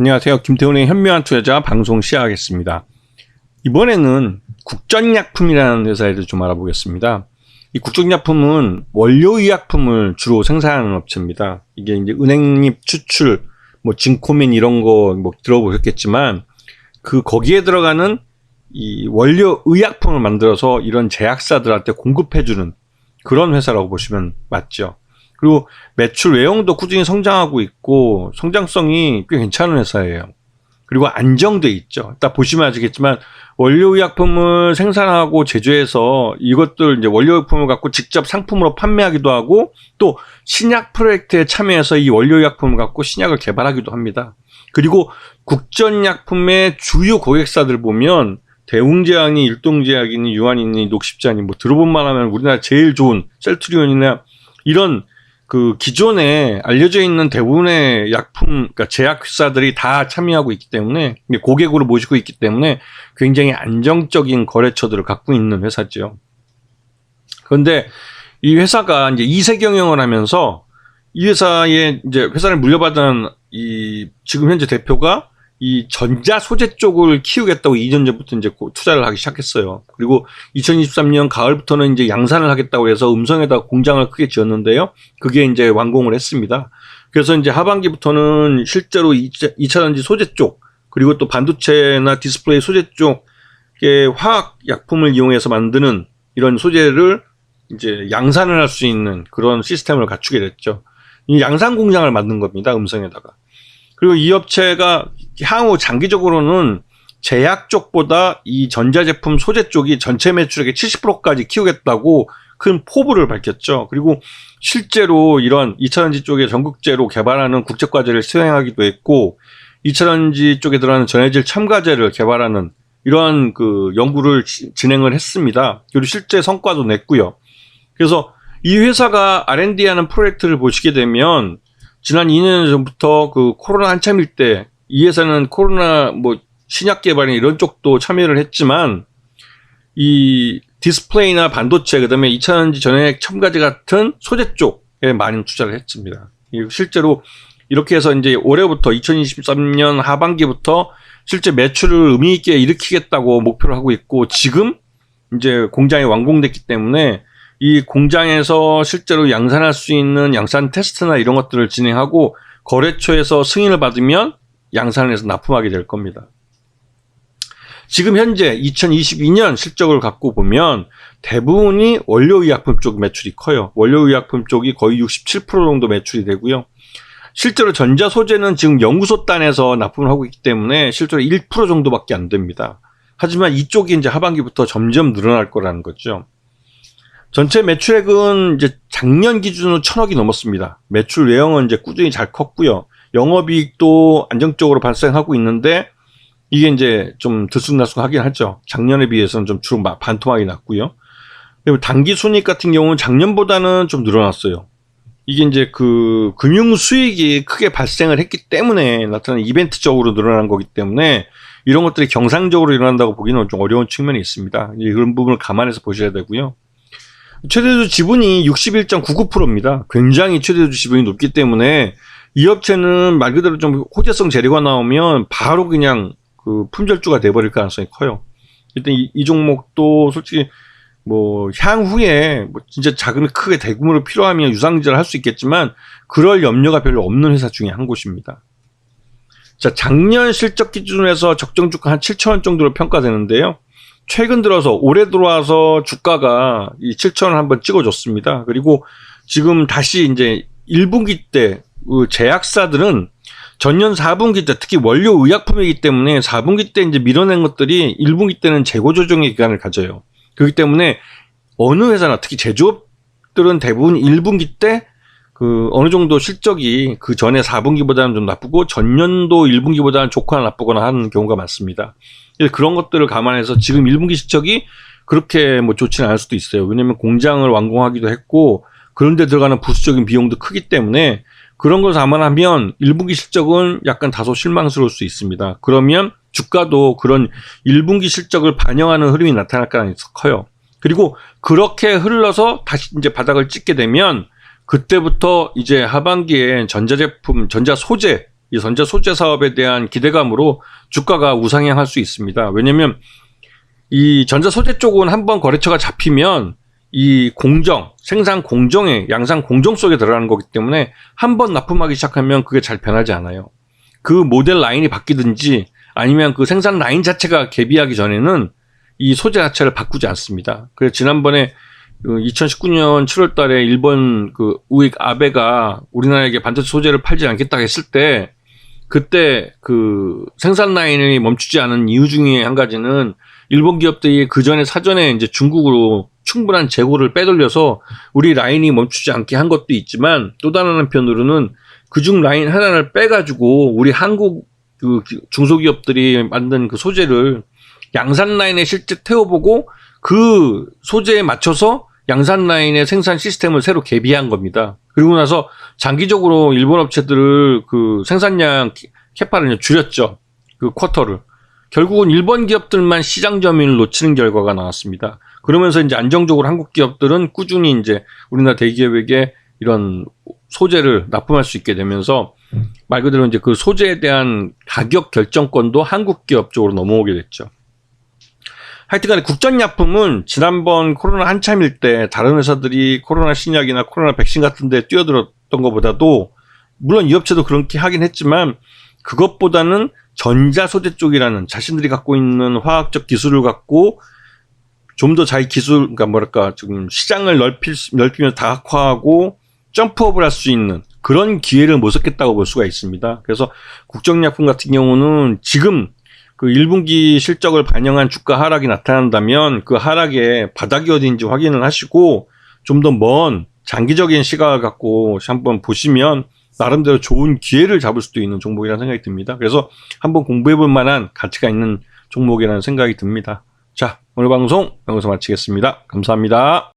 안녕하세요. 김태훈의 현명한 투자자 방송 시작하겠습니다. 이번에는 국전약품이라는 회사에 대해서 좀 알아보겠습니다. 이 국전약품은 원료의약품을 주로 생산하는 업체입니다. 이게 이제 은행잎 추출, 진코민 이런 거 들어보셨겠지만, 거기에 들어가는 이 원료의약품을 만들어서 이런 제약사들한테 공급해주는 그런 회사라고 보시면 맞죠. 그리고 매출 외형도 꾸준히 성장하고 있고 성장성이 꽤 괜찮은 회사예요. 그리고 안정돼 있죠. 딱 보시면 아시겠지만 원료의약품을 생산하고 제조해서 이것들 이제 원료의약품을 갖고 직접 상품으로 판매하기도 하고 또 신약 프로젝트에 참여해서 이 원료의약품을 갖고 신약을 개발하기도 합니다. 그리고 국전약품의 주요 고객사들 보면 대웅제약이, 일동제약이니, 유한이니, 녹십자니 들어본만 하면 우리나라 제일 좋은 셀트리온이나 이런 기존에 알려져 있는 대부분의 약품, 그러니까 제약회사들이 다 참여하고 있기 때문에, 고객으로 모시고 있기 때문에 굉장히 안정적인 거래처들을 갖고 있는 회사죠. 그런데 이 회사가 이제 2세 경영을 하면서 이 회사의 이제 회사를 물려받은 지금 현재 대표가 이 전자 소재 쪽을 키우겠다고 2년 전부터 이제 투자를 하기 시작했어요. 그리고 2023년 가을부터는 이제 양산을 하겠다고 해서 음성에다 공장을 크게 지었는데요. 그게 이제 완공을 했습니다. 그래서 이제 하반기부터는 실제로 2차전지 소재 쪽, 그리고 또 반도체나 디스플레이 소재 쪽의 화학 약품을 이용해서 만드는 이런 소재를 이제 양산을 할 수 있는 그런 시스템을 갖추게 됐죠. 이 양산 공장을 만든 겁니다. 음성에다가. 그리고 이 업체가 향후 장기적으로는 제약 쪽보다 이 전자제품 소재 쪽이 전체 매출액의 70%까지 키우겠다고 큰 포부를 밝혔죠. 그리고 실제로 이런 2차전지 쪽에 전국제로 개발하는 국제과제를 수행하기도 했고 2차전지 쪽에 들어가는 전해질 첨가제를 개발하는 이러한 연구를 진행을 했습니다. 그리고 실제 성과도 냈고요. 그래서 이 회사가 R&D 하는 프로젝트를 보시게 되면 지난 2년 전부터 코로나 한참일 때 이 회사는 코로나 신약 개발이나 이런 쪽도 참여를 했지만 이 디스플레이나 반도체 그다음에 2차전지 전해액 첨가제 같은 소재 쪽에 많이 투자를 했습니다. 실제로 이렇게 해서 이제 올해부터 2023년 하반기부터 실제 매출을 의미 있게 일으키겠다고 목표를 하고 있고 지금 이제 공장이 완공됐기 때문에 이 공장에서 실제로 양산할 수 있는 양산 테스트나 이런 것들을 진행하고 거래처에서 승인을 받으면 양산을 해서 납품하게 될 겁니다. 지금 현재 2022년 실적을 갖고 보면 대부분이 원료의약품 쪽 매출이 커요. 원료의약품 쪽이 거의 67% 정도 매출이 되고요. 실제로 전자소재는 지금 연구소 단에서 납품을 하고 있기 때문에 실제로 1% 정도밖에 안 됩니다. 하지만 이쪽이 이제 하반기부터 점점 늘어날 거라는 거죠. 전체 매출액은 이제 작년 기준으로 1,000억이 넘었습니다. 매출 외형은 이제 꾸준히 잘 컸고요. 영업이익도 안정적으로 발생하고 있는데 이게 이제 좀 들쑥날쑥하긴 하죠. 작년에 비해서는 좀 주로 반토막이 났고요. 그리고 당기 순이익 같은 경우는 작년보다는 좀 늘어났어요. 이게 이제 금융 수익이 크게 발생을 했기 때문에 나타나는 이벤트적으로 늘어난 거기 때문에 이런 것들이 경상적으로 일어난다고 보기는 좀 어려운 측면이 있습니다. 이런 부분을 감안해서 보셔야 되고요. 최대주 지분이 61.99%입니다. 굉장히 최대주 지분이 높기 때문에 이 업체는 말 그대로 좀 호재성 재료가 나오면 바로 그냥 품절주가 돼버릴 가능성이 커요. 일단 이 종목도 솔직히 향후에 진짜 자금이 크게 대규모로 필요하면 유상증자를 할 수 있겠지만 그럴 염려가 별로 없는 회사 중에 한 곳입니다. 자, 작년 실적 기준으로 해서 적정 주가 한 7,000원 정도로 평가되는데요. 최근 들어서 올해 들어와서 주가가 이 7,000원 한번 찍어줬습니다. 그리고 지금 다시 이제 1분기 때 제약사들은 전년 4분기 때 특히 원료 의약품이기 때문에 4분기 때 이제 밀어낸 것들이 1분기 때는 재고 조정의 기간을 가져요. 그렇기 때문에 어느 회사나 특히 제조업들은 대부분 1분기 때 어느 정도 실적이 그 전에 4분기보다는 좀 나쁘고 전년도 1분기보다는 좋거나 나쁘거나 하는 경우가 많습니다. 그런 것들을 감안해서 지금 1분기 실적이 그렇게 좋지는 않을 수도 있어요. 왜냐면 공장을 완공하기도 했고 그런데 들어가는 부수적인 비용도 크기 때문에 그런 걸 감안하면 1분기 실적은 약간 다소 실망스러울 수 있습니다. 그러면 주가도 그런 1분기 실적을 반영하는 흐름이 나타날 가능성이 커요. 그리고 그렇게 흘러서 다시 이제 바닥을 찍게 되면 그때부터 이제 하반기에 전자제품, 전자 소재 이 전자 소재 사업에 대한 기대감으로 주가가 우상향할 수 있습니다. 왜냐면 이 전자 소재 쪽은 한번 거래처가 잡히면 이 공정, 생산 공정에, 양산 공정 속에 들어가는 거기 때문에 한번 납품하기 시작하면 그게 잘 변하지 않아요. 그 모델 라인이 바뀌든지 아니면 그 생산 라인 자체가 개비하기 전에는 이 소재 자체를 바꾸지 않습니다. 그래서 지난번에 2019년 7월 달에 일본 그 우익 아베가 우리나라에게 반도체 소재를 팔지 않겠다 했을 때 그때 그 생산 라인이 멈추지 않은 이유 중에 한 가지는 일본 기업들이 그 전에 사전에 이제 중국으로 충분한 재고를 빼돌려서 우리 라인이 멈추지 않게 한 것도 있지만 또 다른 한편으로는 그중 라인 하나를 빼가지고 우리 한국 그 중소기업들이 만든 그 소재를 양산 라인에 실제 태워보고 그 소재에 맞춰서 양산 라인의 생산 시스템을 새로 개비한 겁니다. 그리고 나서 장기적으로 일본 업체들을 그 생산량 캐파를 줄였죠. 그 쿼터를. 결국은 일본 기업들만 시장 점유율을 놓치는 결과가 나왔습니다. 그러면서 이제 안정적으로 한국 기업들은 꾸준히 이제 우리나라 대기업에게 이런 소재를 납품할 수 있게 되면서 말 그대로 이제 그 소재에 대한 가격 결정권도 한국 기업 쪽으로 넘어오게 됐죠. 하여튼간에 국전약품은 지난번 코로나 한참일 때 다른 회사들이 코로나 신약이나 코로나 백신 같은 데 뛰어들었던 것보다도 물론 이 업체도 그렇게 하긴 했지만 그것보다는 전자 소재 쪽이라는 자신들이 갖고 있는 화학적 기술을 갖고 좀 더 자기 기술, 그러니까 뭐랄까, 지금 시장을 넓히면서 다각화하고 점프업을 할 수 있는 그런 기회를 모색했다고 볼 수가 있습니다. 그래서 국정약품 같은 경우는 지금 그 1분기 실적을 반영한 주가 하락이 나타난다면 그 하락의 바닥이 어디인지 확인을 하시고 좀 더 먼 장기적인 시각을 갖고 한번 보시면 나름대로 좋은 기회를 잡을 수도 있는 종목이라는 생각이 듭니다. 그래서 한번 공부해 볼 만한 가치가 있는 종목이라는 생각이 듭니다. 자, 오늘 방송 여기서 마치겠습니다. 감사합니다.